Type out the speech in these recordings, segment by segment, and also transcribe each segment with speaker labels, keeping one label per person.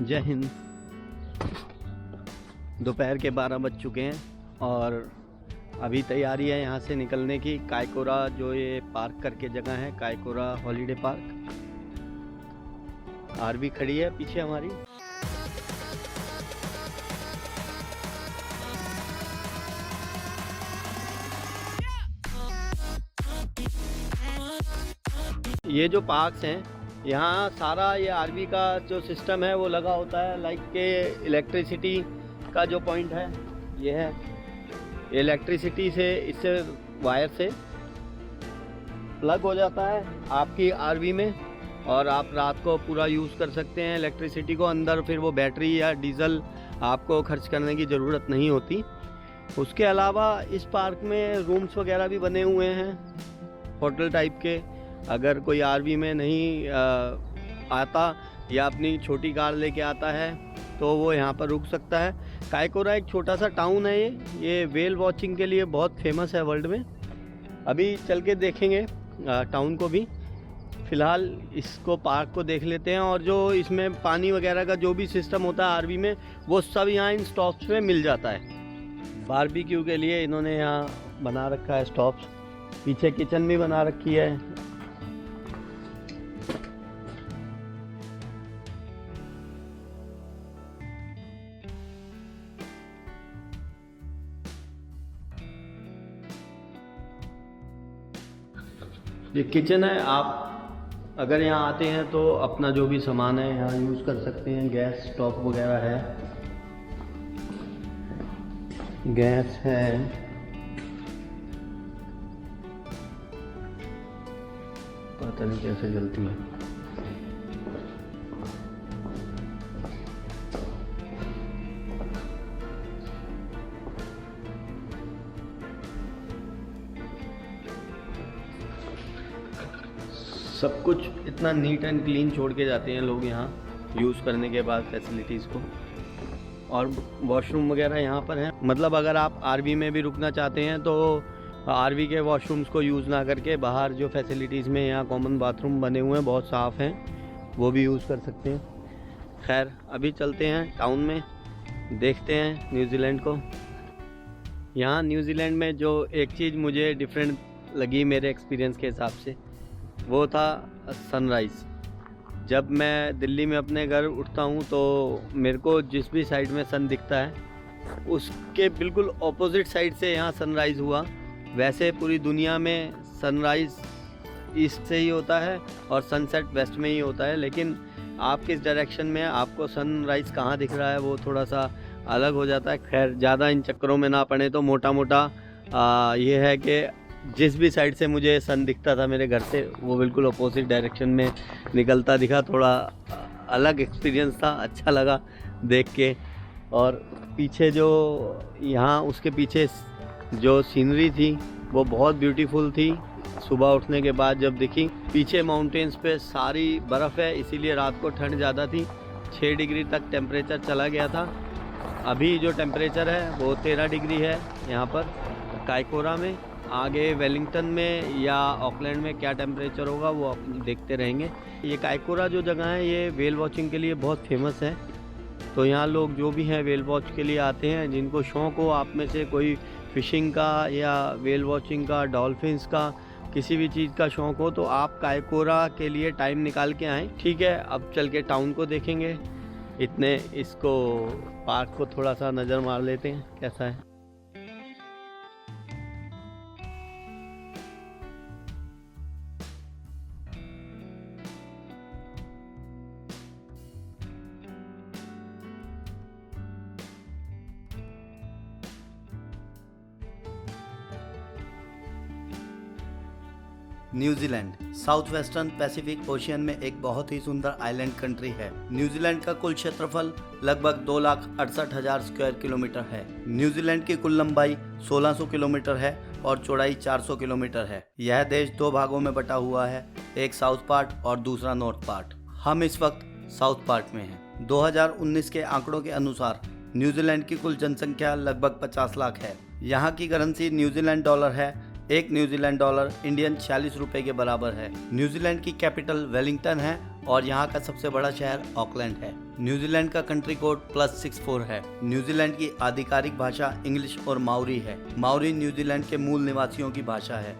Speaker 1: जय हिंद। दोपहर के 12 बज चुके हैं और अभी तैयारी है यहाँ से निकलने की। कायकोरा जो ये पार्क करके जगह है, कायकोरा हॉलीडे पार्क। आरवी खड़ी है पीछे हमारी। ये जो पार्क्स हैं यहाँ सारा ये आरवी का जो सिस्टम है वो लगा होता है। लाइक के इलेक्ट्रिसिटी का जो पॉइंट है ये है, इलेक्ट्रिसिटी से इससे वायर से प्लग हो जाता है आपकी आरवी में और आप रात को पूरा यूज़ कर सकते हैं इलेक्ट्रिसिटी को। अंदर फिर वो बैटरी या डीजल आपको खर्च करने की ज़रूरत नहीं होती। उसके अलावा इस पार्क में रूम्स वगैरह भी बने हुए हैं होटल टाइप के। अगर कोई आरवी में नहीं आता या अपनी छोटी कार लेके आता है तो वो यहाँ पर रुक सकता है। कायकोरा एक छोटा सा टाउन है। ये वेल वॉचिंग के लिए बहुत फेमस है वर्ल्ड में। अभी चल के देखेंगे टाउन को भी। फ़िलहाल इसको पार्क को देख लेते हैं और जो इसमें पानी वगैरह का जो भी सिस्टम होता है आरवी में वो सब यहाँ इन स्टॉप्स पे मिल जाता है। बारबेक्यू के लिए इन्होंने यहाँ बना रखा है स्टॉप्स। पीछे किचन भी बना रखी है। ये किचन है। आप अगर यहाँ आते हैं तो अपना जो भी सामान है यहाँ यूज़ कर सकते हैं। गैस स्टोव वगैरह है, गैस है, पता नहीं कैसे जलती है। सब कुछ इतना नीट एंड क्लीन छोड़ के जाते हैं लोग यहाँ यूज़ करने के बाद फैसिलिटीज़ को। और वॉशरूम वगैरह यहाँ पर हैं। मतलब अगर आप आरवी में भी रुकना चाहते हैं तो आरवी के वॉशरूम्स को यूज़ ना करके बाहर जो फैसिलिटीज़ में यहाँ कॉमन बाथरूम बने हुए हैं बहुत साफ़ हैं, वो भी यूज़ कर सकते हैं। खैर अभी चलते हैं टाउन में, देखते हैं न्यूजीलैंड को। यहाँ न्यूजीलैंड में जो एक चीज़ मुझे डिफरेंट लगी मेरे एक्सपीरियंस के हिसाब से वो था सनराइज़। जब मैं दिल्ली में अपने घर उठता हूँ तो मेरे को जिस भी साइड में सन दिखता है उसके बिल्कुल ऑपोजिट साइड से यहाँ सनराइज़ हुआ। वैसे पूरी दुनिया में सनराइज़ ईस्ट से ही होता है और सनसेट वेस्ट में ही होता है, लेकिन आप किस डायरेक्शन में आपको सनराइज़ कहाँ दिख रहा है वो थोड़ा सा अलग हो जाता है। खैर ज़्यादा इन चक्करों में ना पड़े तो मोटा मोटा ये है कि जिस भी साइड से मुझे सन दिखता था मेरे घर से वो बिल्कुल अपोजिट डायरेक्शन में निकलता दिखा। थोड़ा अलग एक्सपीरियंस था, अच्छा लगा देख के। और पीछे जो यहाँ उसके पीछे जो सीनरी थी वो बहुत ब्यूटीफुल थी। सुबह उठने के बाद जब दिखी, पीछे माउंटेन्स पे सारी बर्फ़ है, इसीलिए रात को ठंड ज़्यादा थी। 6 डिग्री तक टेम्परेचर चला गया था। अभी जो टेम्परेचर है वो 13 डिग्री है यहाँ पर कायकोरा में। आगे वेलिंगटन में या ऑकलैंड में क्या टेम्परेचर होगा वो आप देखते रहेंगे। ये कायकोरा जो जगह है ये वेल वॉचिंग के लिए बहुत फेमस है। तो यहाँ लोग जो भी हैं वेल वॉच के लिए आते हैं। जिनको शौक़ हो, आप में से कोई फ़िशिंग का या वेल वॉचिंग का, डॉल्फिन्स का, किसी भी चीज़ का शौक़ हो तो आप कायकोरा के लिए टाइम निकाल के आएँ। ठीक है, अब चल के टाउन को देखेंगे। इतने इसको पार्क को थोड़ा सा नज़र मार लेते हैं कैसा है।
Speaker 2: New Zealand south western Pacific ocean में एक बहुत ही सुंदर आइलैंड कंट्री है। न्यूजीलैंड का कुल क्षेत्रफल लगभग 2,68,000 स्क्वायर किलोमीटर है। न्यूजीलैंड की कुल लंबाई 1600 किलोमीटर है और चौड़ाई 400 किलोमीटर है। यह देश 2 भागों में बटा हुआ है, एक साउथ पार्ट और दूसरा नॉर्थ पार्ट। हम इस वक्त साउथ पार्ट में हैं। 2019 के आंकड़ों के अनुसार न्यूजीलैंड की कुल जनसंख्या लगभग 50 लाख है। यहाँ की करेंसी न्यूजीलैंड डॉलर है। एक न्यूजीलैंड डॉलर इंडियन 46 रुपए के बराबर है। न्यूजीलैंड की कैपिटल वेलिंगटन है और यहाँ का सबसे बड़ा शहर ऑकलैंड है। न्यूजीलैंड का कंट्री कोड +64 है। न्यूजीलैंड की आधिकारिक भाषा इंग्लिश और माओरी है। माओरी न्यूजीलैंड के मूल निवासियों की भाषा है।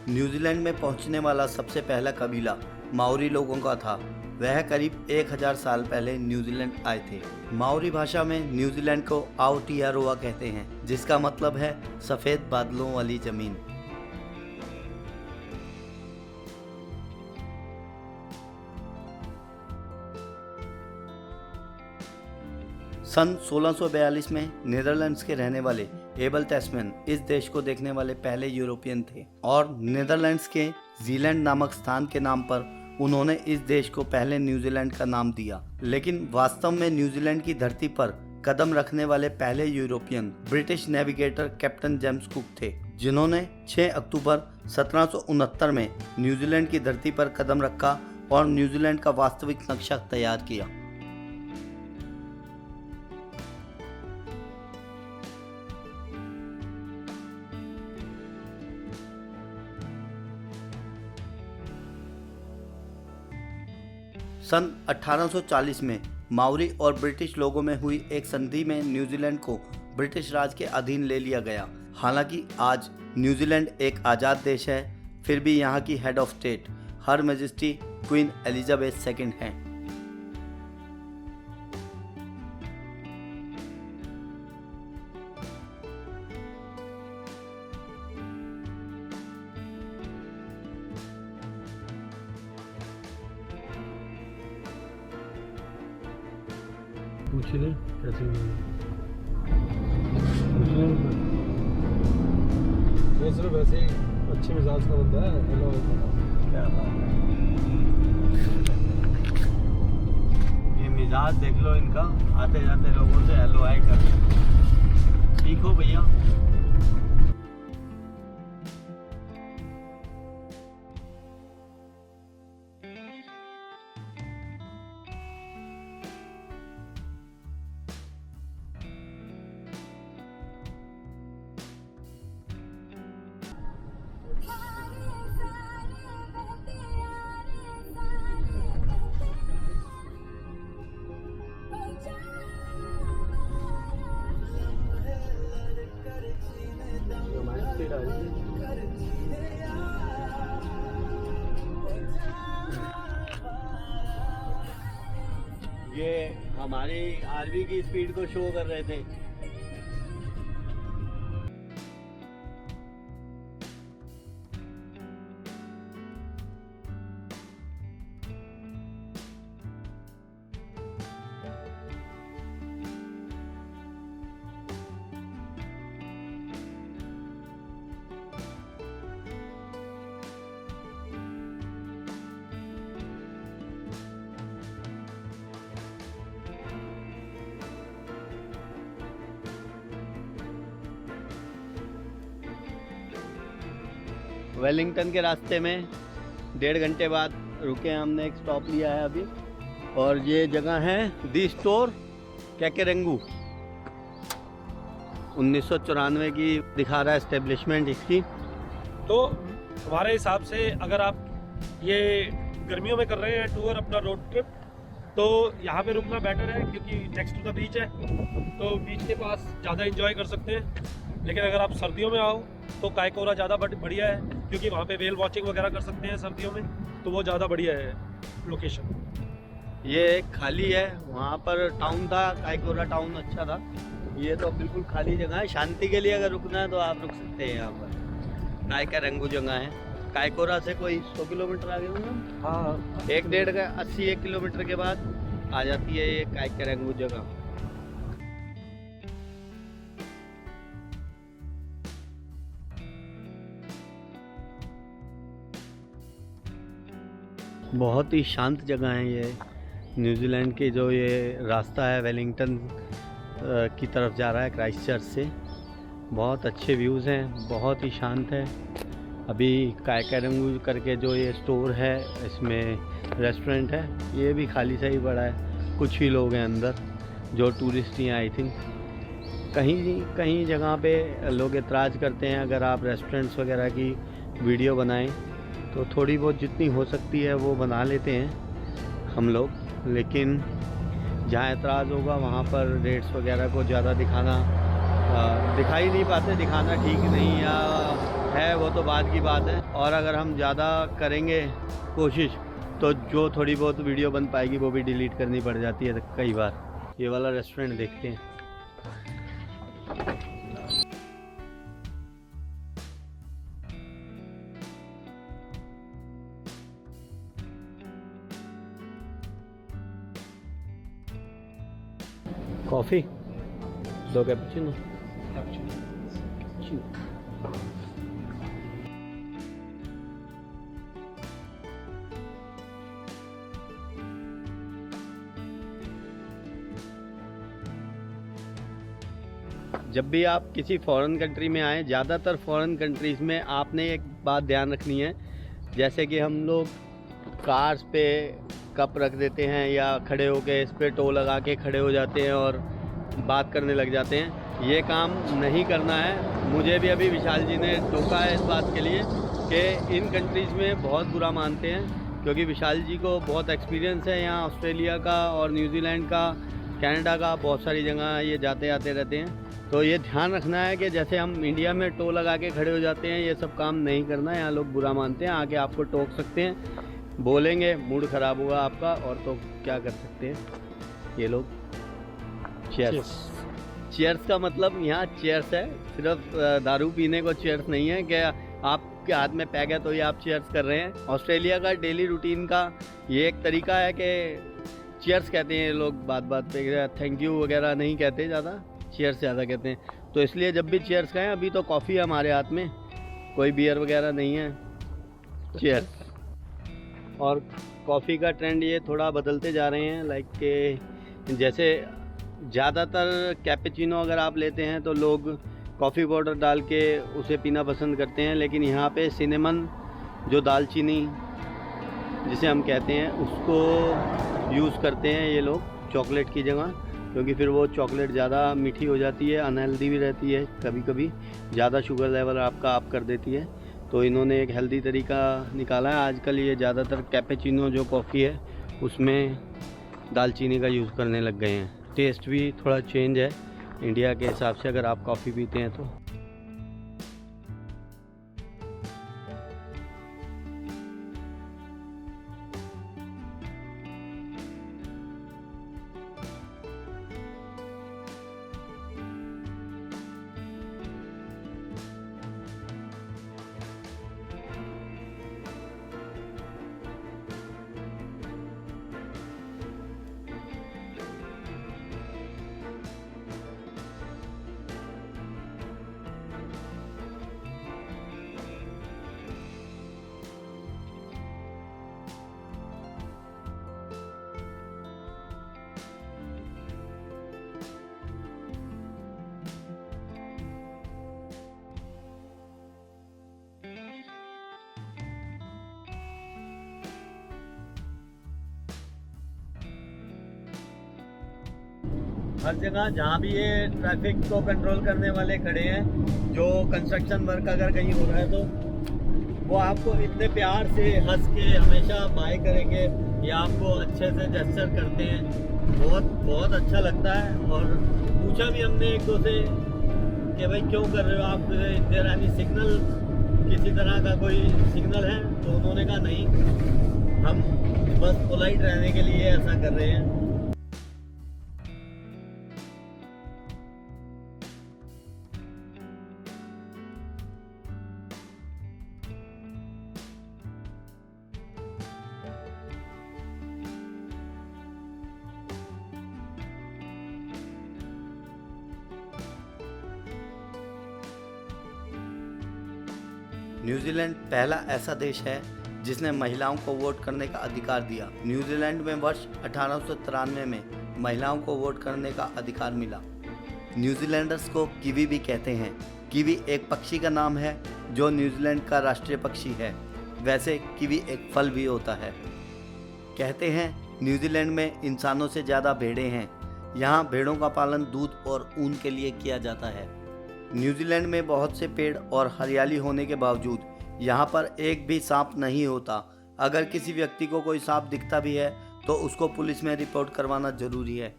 Speaker 2: न्यूजीलैंड में पहुंचने वाला सबसे पहला कबीला माओरी लोगों का था। वह करीब 1000 साल पहले न्यूजीलैंड आए थे। माओरी भाषा में न्यूजीलैंड को आउटियारोआ कहते हैं, जिसका मतलब है सफेद बादलों वाली जमीन। सन 1642 में नीदरलैंड्स के रहने वाले एबल टैस्मैन इस देश को देखने वाले पहले यूरोपियन थे और नीदरलैंड्स के जीलैंड नामक स्थान के नाम पर उन्होंने इस देश को पहले न्यूजीलैंड का नाम दिया। लेकिन वास्तव में न्यूजीलैंड की धरती पर कदम रखने वाले पहले European British navigator captain James cook थे, जिन्होंने 6 अक्टूबर 1769 में न्यूजीलैंड की धरती पर कदम रखा और न्यूजीलैंड का वास्तविक नक्शा तैयार किया। सन 1840 में माओरी और ब्रिटिश लोगों में हुई एक संधि में न्यूजीलैंड को ब्रिटिश राज के अधीन ले लिया गया। हालांकि आज न्यूजीलैंड एक आज़ाद देश है, फिर भी यहाँ की head of state her majesty queen Elizabeth II हैं।
Speaker 3: पूछ ले कैसे ये सिर्फ वैसे ही अच्छे मिजाज का बंदा है। हेलो
Speaker 1: क्या बात है, ये मिजाज देख लो इनका, आते जाते लोगों से हेलो हाय कर। सीखो भैया। ये हमारी आरवी की स्पीड को शो कर रहे थे। वेलिंगटन के रास्ते में 1.5 घंटे बाद रुके, हमने एक स्टॉप लिया है अभी, और ये जगह है दी स्टोर कैकेरेंगू। 1994 की दिखा रहा है एस्टेब्लिशमेंट इसकी।
Speaker 3: तो हमारे हिसाब से अगर आप ये गर्मियों में कर रहे हैं टूर अपना रोड ट्रिप, तो यहाँ पे रुकना बेटर है क्योंकि नेक्स्ट टू द बीच है, तो बीच के पास ज़्यादा एंजॉय कर सकते हैं। लेकिन अगर आप सर्दियों में आओ तो कायकोरा ज़्यादा बढ़िया है क्योंकि वहाँ पे वेल वॉचिंग वगैरह कर सकते हैं सर्दियों में, तो वो ज़्यादा बढ़िया है लोकेशन।
Speaker 1: ये खाली है, वहाँ पर टाउन था, कायकोरा टाउन अच्छा था। ये तो बिल्कुल खाली जगह है। शांति के लिए अगर रुकना है तो आप रुक सकते हैं यहाँ पर। कायकेरेंगू जगह है, कायकोरा से कोई 100 किलोमीटर आगे होंगे।
Speaker 3: हाँ,
Speaker 1: 81 किलोमीटर के बाद आ जाती है ये कायकेरेंगू जगह। बहुत ही शांत जगह है ये। न्यूजीलैंड के जो ये रास्ता है वेलिंगटन की तरफ जा रहा है क्राइस्टचर्च से। बहुत अच्छे व्यूज़ हैं, बहुत ही शांत है। अभी कायकेरेंगू करके जो ये स्टोर है, इसमें रेस्टोरेंट है, ये भी खाली सा ही पड़ा है। कुछ ही लोग हैं अंदर जो टूरिस्ट ही हैं आई थिंक। कहीं जगह पे लोग एतराज़ करते हैं अगर आप रेस्टोरेंट्स वगैरह की वीडियो बनाएं, तो थोड़ी बहुत जितनी हो सकती है वो बना लेते हैं। हम लोग, लेकिन जहाँ एतराज़ होगा वहाँ पर रेट्स वगैरह को ज़्यादा दिखाई नहीं पाते, दिखाना ठीक नहीं या है वो तो बाद की बात है। और अगर हम ज़्यादा करेंगे कोशिश तो जो थोड़ी बहुत वीडियो बन पाएगी वो भी डिलीट करनी पड़ जाती है कई बार। ये वाला रेस्टोरेंट देखते हैं। Coffee 2 cappuccino. जब भी आप किसी फॉरेन कंट्री में आएँ, ज़्यादातर फॉरेन कंट्रीज़ में आपने एक बात ध्यान रखनी है, जैसे कि हम लोग कार्स पे कप रख देते हैं या खड़े होके इस पे टो लगा के खड़े हो जाते हैं और बात करने लग जाते हैं। ये काम नहीं करना है। मुझे भी अभी विशाल जी ने टोका है इस बात के लिए कि इन कंट्रीज़ में बहुत बुरा मानते हैं, क्योंकि विशाल जी को बहुत एक्सपीरियंस है यहाँ ऑस्ट्रेलिया का और न्यूजीलैंड का, कनाडा का, बहुत सारी जगह ये जाते आते रहते हैं। तो ये ध्यान रखना है कि जैसे हम इंडिया में टो लगा के खड़े हो जाते हैं, ये सब काम नहीं करना है। यहाँ लोग बुरा मानते हैं, आके आपको टोक सकते हैं, बोलेंगे, मूड ख़राब होगा आपका, और तो क्या कर सकते हैं ये लोग। चीयर्स। चीयर्स का मतलब यहाँ चीयर्स है, सिर्फ दारू पीने को चीयर्स नहीं है कि आपके हाथ में पैग है तो ये आप चीयर्स कर रहे हैं। ऑस्ट्रेलिया का डेली रूटीन का ये एक तरीका है कि चीयर्स कहते हैं ये लोग, बात बात पे थैंक यू वगैरह नहीं कहते, ज़्यादा चीयर्स ज़्यादा कहते हैं। तो इसलिए जब भी चीयर्स कहें, अभी तो कॉफ़ी है हमारे हाथ में, कोई बियर वगैरह नहीं है, चीयर्स। और कॉफ़ी का ट्रेंड ये थोड़ा बदलते जा रहे हैं, लाइक के जैसे ज़्यादातर कैपेचिनो अगर आप लेते हैं तो लोग कॉफ़ी पाउडर डाल के उसे पीना पसंद करते हैं, लेकिन यहाँ पे सिनेमन, जो दालचीनी जिसे हम कहते हैं, उसको यूज़ करते हैं ये लोग चॉकलेट की जगह, क्योंकि फिर वो चॉकलेट ज़्यादा मीठी हो जाती है, अनहेल्दी भी रहती है, कभी कभी ज़्यादा शुगर लेवल आपका आप कर देती है। तो इन्होंने एक हेल्दी तरीका निकाला है। आजकल ये ज़्यादातर कैपेचिनो जो कॉफ़ी है उसमें दालचीनी का यूज़ करने लग गए हैं। टेस्ट भी थोड़ा चेंज है इंडिया के हिसाब से, अगर आप कॉफ़ी पीते हैं तो। हर जगह जहाँ भी ये ट्रैफिक को कंट्रोल करने वाले खड़े हैं, जो कंस्ट्रक्शन वर्क अगर कहीं हो रहा है तो वो आपको इतने प्यार से हंस के हमेशा बाय करेंगे या आपको अच्छे से जेस्चर करते हैं, बहुत बहुत अच्छा लगता है। और पूछा भी हमने एक दो से कि भाई क्यों कर रहे हो आप, देयर एनी सिग्नल, किसी तरह का कोई सिग्नल है? तो उन्होंने कहा नहीं, हम बस पोलाइट रहने के लिए ऐसा कर रहे हैं।
Speaker 2: न्यूजीलैंड पहला ऐसा देश है जिसने महिलाओं को वोट करने का अधिकार दिया। न्यूजीलैंड में वर्ष 1893 में महिलाओं को वोट करने का अधिकार मिला। न्यूजीलैंडर्स को कीवी भी कहते हैं। कीवी एक पक्षी का नाम है जो न्यूजीलैंड का राष्ट्रीय पक्षी है। वैसे कीवी एक फल भी होता है। कहते हैं न्यूजीलैंड में इंसानों से ज़्यादा भेड़ें हैं। यहाँ भेड़ों का पालन दूध और ऊन के लिए किया जाता है। न्यूजीलैंड में बहुत से पेड़ और हरियाली होने के बावजूद यहाँ पर एक भी सांप नहीं होता। अगर किसी व्यक्ति को कोई सांप दिखता भी है तो उसको पुलिस में रिपोर्ट करवाना जरूरी है।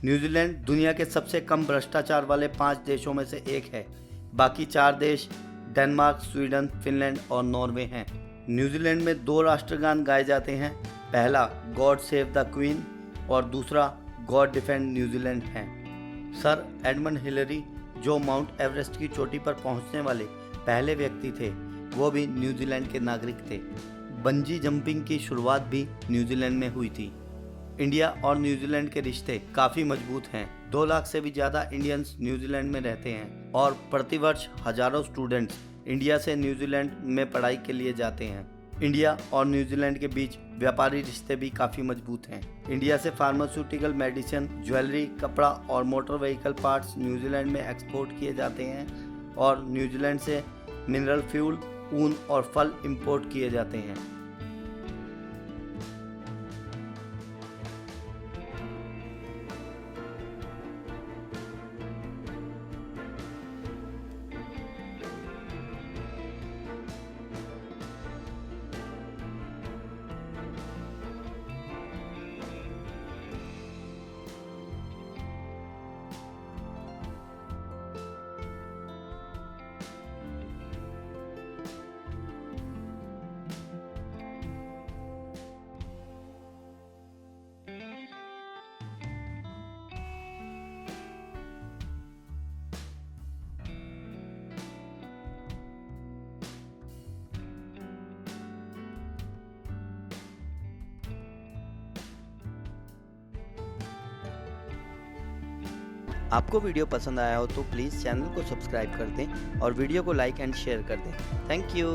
Speaker 2: न्यूजीलैंड दुनिया के सबसे कम भ्रष्टाचार वाले 5 देशों में से एक है। बाकी 4 देश डेनमार्क, स्वीडन, फिनलैंड और नॉर्वे हैं। न्यूजीलैंड में 2 राष्ट्रगान गाए जाते हैं। पहला गॉड सेव द क्वीन और दूसरा गॉड डिफेंड न्यूजीलैंड है। सर एडमंड हिलरी, जो माउंट एवरेस्ट की चोटी पर पहुंचने वाले पहले व्यक्ति थे, वो भी न्यूजीलैंड के नागरिक थे। बंजी जंपिंग की शुरुआत भी न्यूजीलैंड में हुई थी। इंडिया और न्यूजीलैंड के रिश्ते काफ़ी मजबूत हैं। 2 लाख से भी ज़्यादा इंडियंस न्यूजीलैंड में रहते हैं और प्रतिवर्ष हजारों स्टूडेंट्स इंडिया से न्यूजीलैंड में पढ़ाई के लिए जाते हैं। इंडिया और न्यूजीलैंड के बीच व्यापारी रिश्ते भी काफ़ी मजबूत हैं। इंडिया से फार्मास्यूटिकल, मेडिसिन, ज्वेलरी, कपड़ा और मोटर व्हीकल पार्ट्स न्यूजीलैंड में एक्सपोर्ट किए जाते हैं और न्यूजीलैंड से मिनरल फ्यूल, ऊन और फल इंपोर्ट किए जाते हैं।
Speaker 1: आपको वीडियो पसंद आया हो तो प्लीज़ चैनल को सब्सक्राइब कर दें और वीडियो को लाइक एंड शेयर कर दें। Thank you.